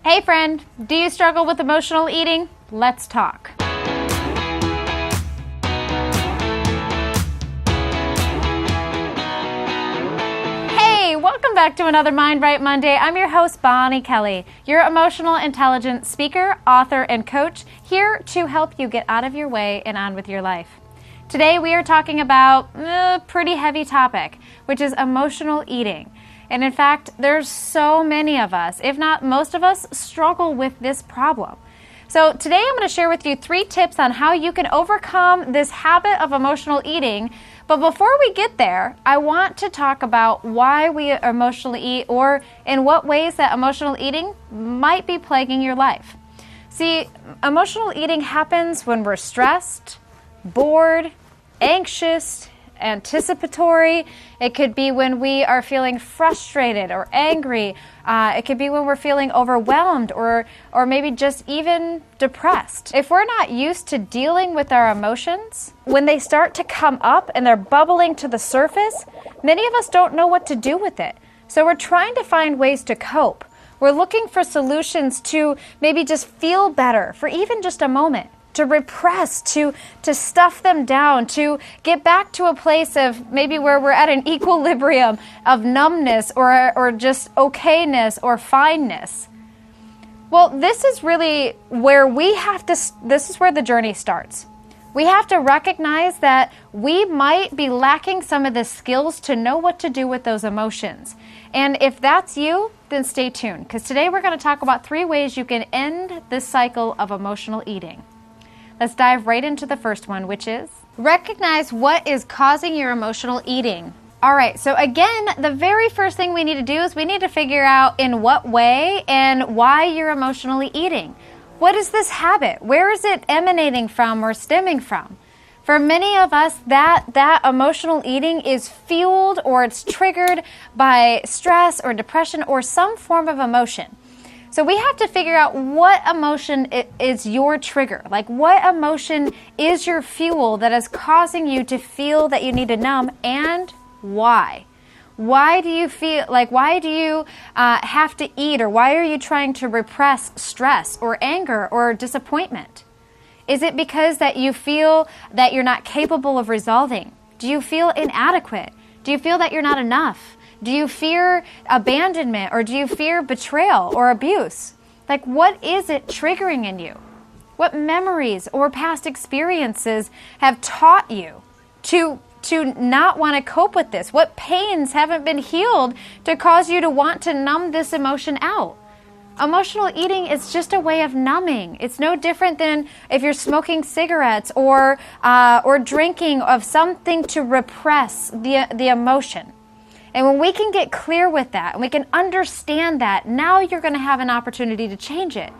Hey friend, do you struggle with emotional eating? Let's talk. Hey, welcome back to another Mind Right Monday. I'm your host, Bonnie Kelly, your emotional intelligence speaker, author, and coach, here to help you get out of your way and on with your life. Today we are talking about a pretty heavy topic, which is emotional eating. And in fact, there's so many of us, if not most of us, struggle with this problem. So today I'm going to share with you 3 tips on how you can overcome this habit of emotional eating. But before we get there, I want to talk about why we emotionally eat, or in what ways that emotional eating might be plaguing your life. See, emotional eating happens when we're stressed, bored, anxious, anticipatory. It could be when we are feeling frustrated or angry. It could be when we're feeling overwhelmed or maybe just even depressed. If we're not used to dealing with our emotions, when they start to come up and they're bubbling to the surface, many of us don't know what to do with it. So we're trying to find ways to cope. We're looking for solutions to maybe just feel better for even just a moment, to repress, to stuff them down, to get back to a place of maybe where we're at an equilibrium of numbness or just okayness or fineness. Well, this is really where this is where the journey starts. We have to recognize that we might be lacking some of the skills to know what to do with those emotions. And if that's you, then stay tuned, because today we're going to talk about 3 ways you can end this cycle of emotional eating. Let's dive right into the first one, which is recognize what is causing your emotional eating. All right, so again, the very first thing we need to do is we need to figure out in what way and why you're emotionally eating. What is this habit? Where is it emanating from or stemming from? For many of us, that emotional eating is fueled or it's triggered by stress or depression or some form of emotion. So we have to figure out what emotion is your trigger. Like, what emotion is your fuel that is causing you to feel that you need to numb, and why? Why do you feel like, why do you have to eat, or why are you trying to repress stress or anger or disappointment? Is it because that you feel that you're not capable of resolving? Do you feel inadequate? Do you feel that you're not enough? Do you fear abandonment, or do you fear betrayal or abuse? Like, what is it triggering in you? What memories or past experiences have taught you to not want to cope with this? What pains haven't been healed to cause you to want to numb this emotion out? Emotional eating is just a way of numbing. It's no different than if you're smoking cigarettes or drinking of something to repress the emotion. And when we can get clear with that and we can understand that, now you're going to have an opportunity to change it.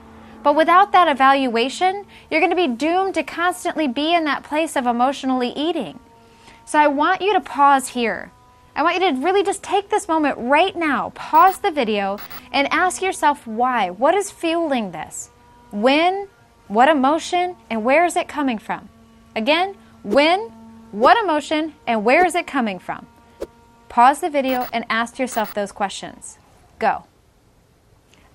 But without that evaluation, you're going to be doomed to constantly be in that place of emotionally eating. So I want you to pause here. I want you to really just take this moment right now, pause the video, and ask yourself why. What is fueling this? When, what emotion, and where is it coming from? Again, when, what emotion, and where is it coming from? Pause the video and ask yourself those questions. Go.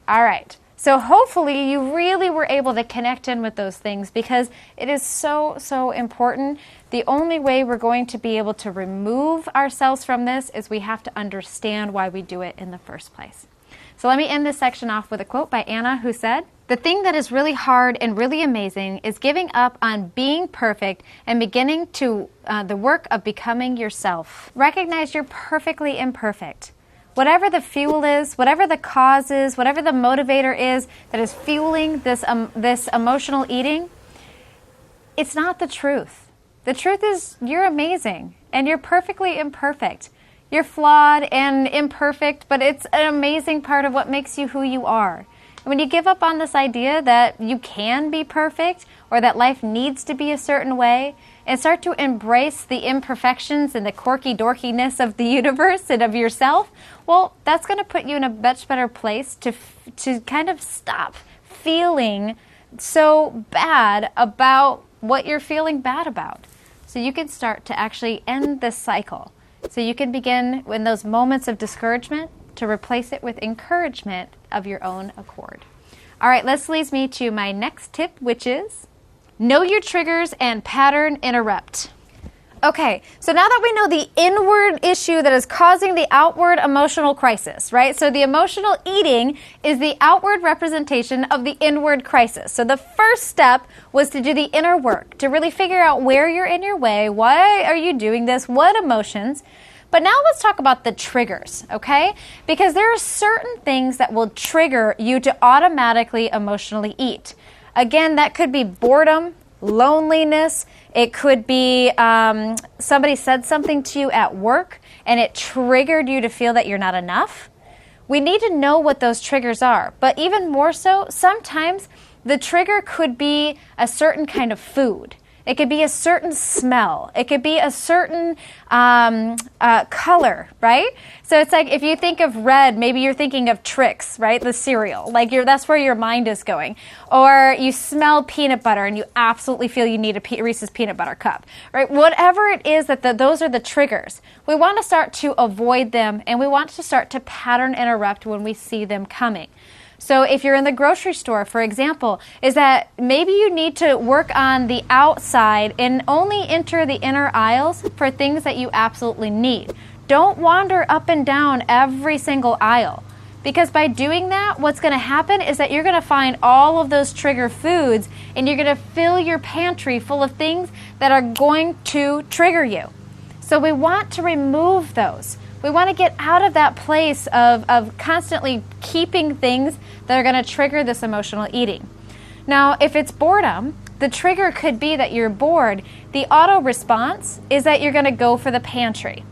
All right. So hopefully you really were able to connect in with those things, because it is so important. The only way we're going to be able to remove ourselves from this is we have to understand why we do it in the first place. So let me end this section off with a quote by Anna, who said, "The thing that is really hard and really amazing is giving up on being perfect and beginning to the work of becoming yourself. Recognize you're perfectly imperfect. Whatever the fuel is, whatever the cause is, whatever the motivator is that is fueling this emotional eating, it's not the truth. The truth is you're amazing and you're perfectly imperfect. You're flawed and imperfect, but it's an amazing part of what makes you who you are. And when you give up on this idea that you can be perfect or that life needs to be a certain way, and start to embrace the imperfections and the quirky dorkiness of the universe and of yourself, well, that's going to put you in a much better place to kind of stop feeling so bad about what you're feeling bad about. So you can start to actually end this cycle. So you can begin in those moments of discouragement to replace it with encouragement of your own accord. All right, this leads me to my next tip, which is know your triggers and pattern interrupt. Okay, so now that we know the inward issue that is causing the outward emotional crisis, right? So the emotional eating is the outward representation of the inward crisis. So the first step was to do the inner work, to really figure out where you're in your way, why are you doing this, what emotions. But now let's talk about the triggers, okay? Because there are certain things that will trigger you to automatically emotionally eat. Again, that could be boredom, loneliness. It could be somebody said something to you at work and it triggered you to feel that you're not enough. We need to know what those triggers are. But even more so, sometimes the trigger could be a certain kind of food. It could be a certain smell. It could be a certain color, right? So it's like if you think of red, maybe you're thinking of Trix, right? The cereal. Like that's where your mind is going. Or you smell peanut butter and you absolutely feel you need a Reese's peanut butter cup, right? Whatever it is those are the triggers. We want to start to avoid them and we want to start to pattern interrupt when we see them coming. So if you're in the grocery store, for example, is that maybe you need to work on the outside and only enter the inner aisles for things that you absolutely need. Don't wander up and down every single aisle. Because by doing that, what's going to happen is that you're going to find all of those trigger foods and you're going to fill your pantry full of things that are going to trigger you. So we want to remove those. We want to get out of that place of constantly keeping things that are going to trigger this emotional eating. Now, if it's boredom, the trigger could be that you're bored. The auto response is that you're going to go for the pantry.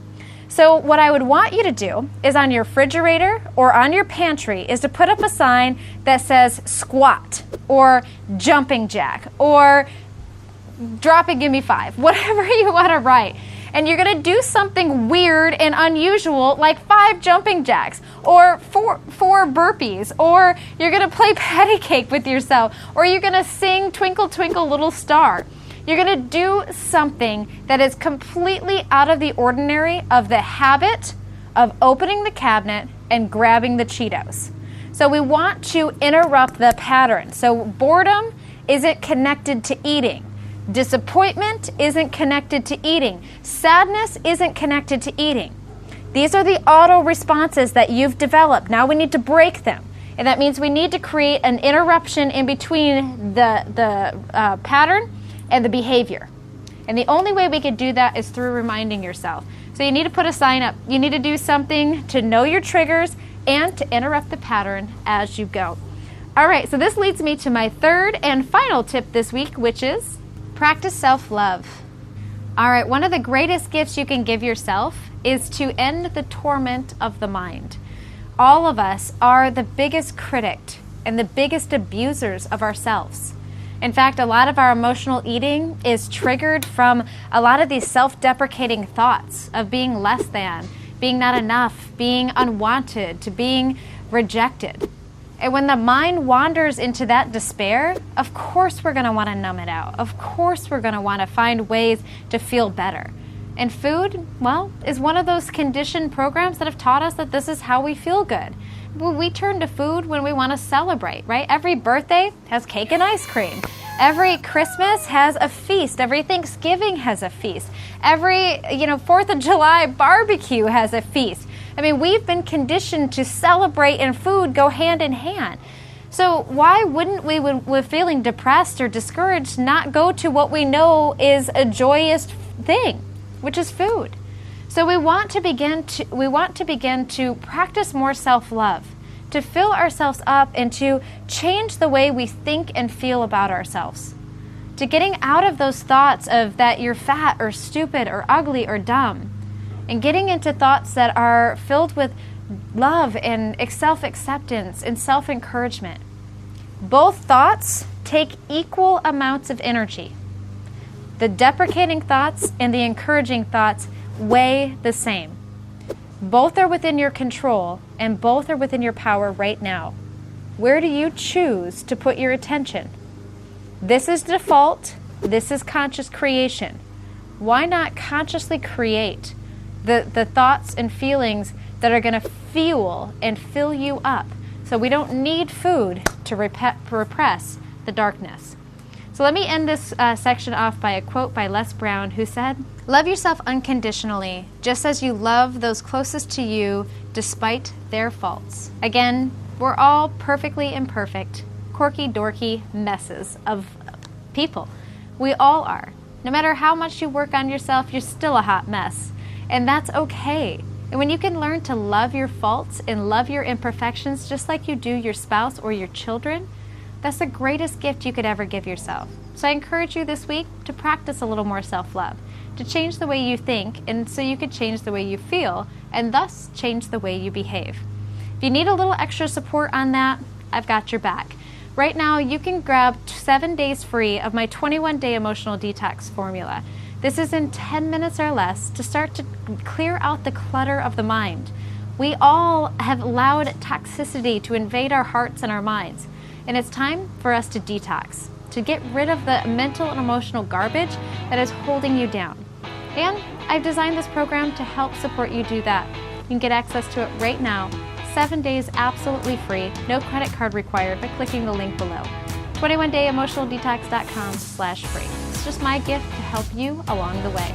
So what I would want you to do is on your refrigerator or on your pantry is to put up a sign that says squat or jumping jack or drop it, give me 5, whatever you want to write. And you're going to do something weird and unusual like 5 jumping jacks or 4 burpees, or you're going to play patty cake with yourself, or you're going to sing Twinkle Twinkle Little Star. You're going to do something that is completely out of the ordinary of the habit of opening the cabinet and grabbing the Cheetos. So we want to interrupt the pattern. So boredom isn't connected to eating. Disappointment isn't connected to eating. Sadness isn't connected to eating. These are the auto responses that you've developed. Now we need to break them. And that means we need to create an interruption in between the pattern and the behavior. And the only way we can do that is through reminding yourself. So you need to put a sign up. You need to do something to know your triggers and to interrupt the pattern as you go. All right, so this leads me to my third and final tip this week, which is practice self-love. All right, one of the greatest gifts you can give yourself is to end the torment of the mind. All of us are the biggest critic and the biggest abusers of ourselves. In fact, a lot of our emotional eating is triggered from a lot of these self-deprecating thoughts of being less than, being not enough, being unwanted, to being rejected. And when the mind wanders into that despair, of course we're going to want to numb it out. Of course we're going to want to find ways to feel better. And food, well, is one of those conditioned programs that have taught us that this is how we feel good. We turn to food when we want to celebrate, right? Every birthday has cake and ice cream. Every Christmas has a feast. Every Thanksgiving has a feast. Every, 4th of July barbecue has a feast. I mean, we've been conditioned to celebrate and food go hand in hand. So why wouldn't we, when we're feeling depressed or discouraged, not go to what we know is a joyous thing, which is food? So we want to begin to practice more self-love, to fill ourselves up and to change the way we think and feel about ourselves. To getting out of those thoughts of that you're fat or stupid or ugly or dumb, and getting into thoughts that are filled with love and self-acceptance and self-encouragement. Both thoughts take equal amounts of energy. The deprecating thoughts and the encouraging thoughts weigh the same. Both are within your control and both are within your power right now. Where do you choose to put your attention? This is default. This is conscious creation. Why not consciously create the thoughts and feelings that are going to fuel and fill you up? So we don't need food to repress the darkness. So let me end this section off by a quote by Les Brown, who said, "Love yourself unconditionally, just as you love those closest to you despite their faults." Again, we're all perfectly imperfect, quirky, dorky messes of people. We all are. No matter how much you work on yourself, you're still a hot mess. And that's okay. And when you can learn to love your faults and love your imperfections just like you do your spouse or your children, that's the greatest gift you could ever give yourself. So I encourage you this week to practice a little more self-love, to change the way you think, and so you could change the way you feel, and thus change the way you behave. If you need a little extra support on that, I've got your back. Right now, you can grab 7 days free of my 21-day emotional detox formula. This is in 10 minutes or less to start to clear out the clutter of the mind. We all have allowed toxicity to invade our hearts and our minds, and it's time for us to detox, to get rid of the mental and emotional garbage that is holding you down. And I've designed this program to help support you do that. You can get access to it right now, 7 days absolutely free, no credit card required, by clicking the link below. 21dayemotionaldetox.com/free. It's just my gift to help you along the way.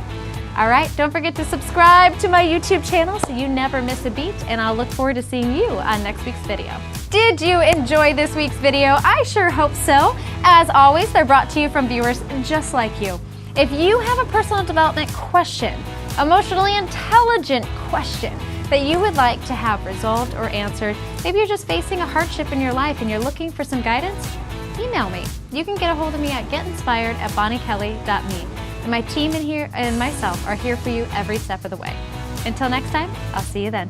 All right, don't forget to subscribe to my YouTube channel so you never miss a beat, and I'll look forward to seeing you on next week's video. Did you enjoy this week's video? I sure hope so. As always, they're brought to you from viewers just like you. If you have a personal development question, emotionally intelligent question that you would like to have resolved or answered, maybe you're just facing a hardship in your life and you're looking for some guidance, email me. You can get a hold of me at getinspired@bonniekelly.me. And my team in here and myself are here for you every step of the way. Until next time, I'll see you then.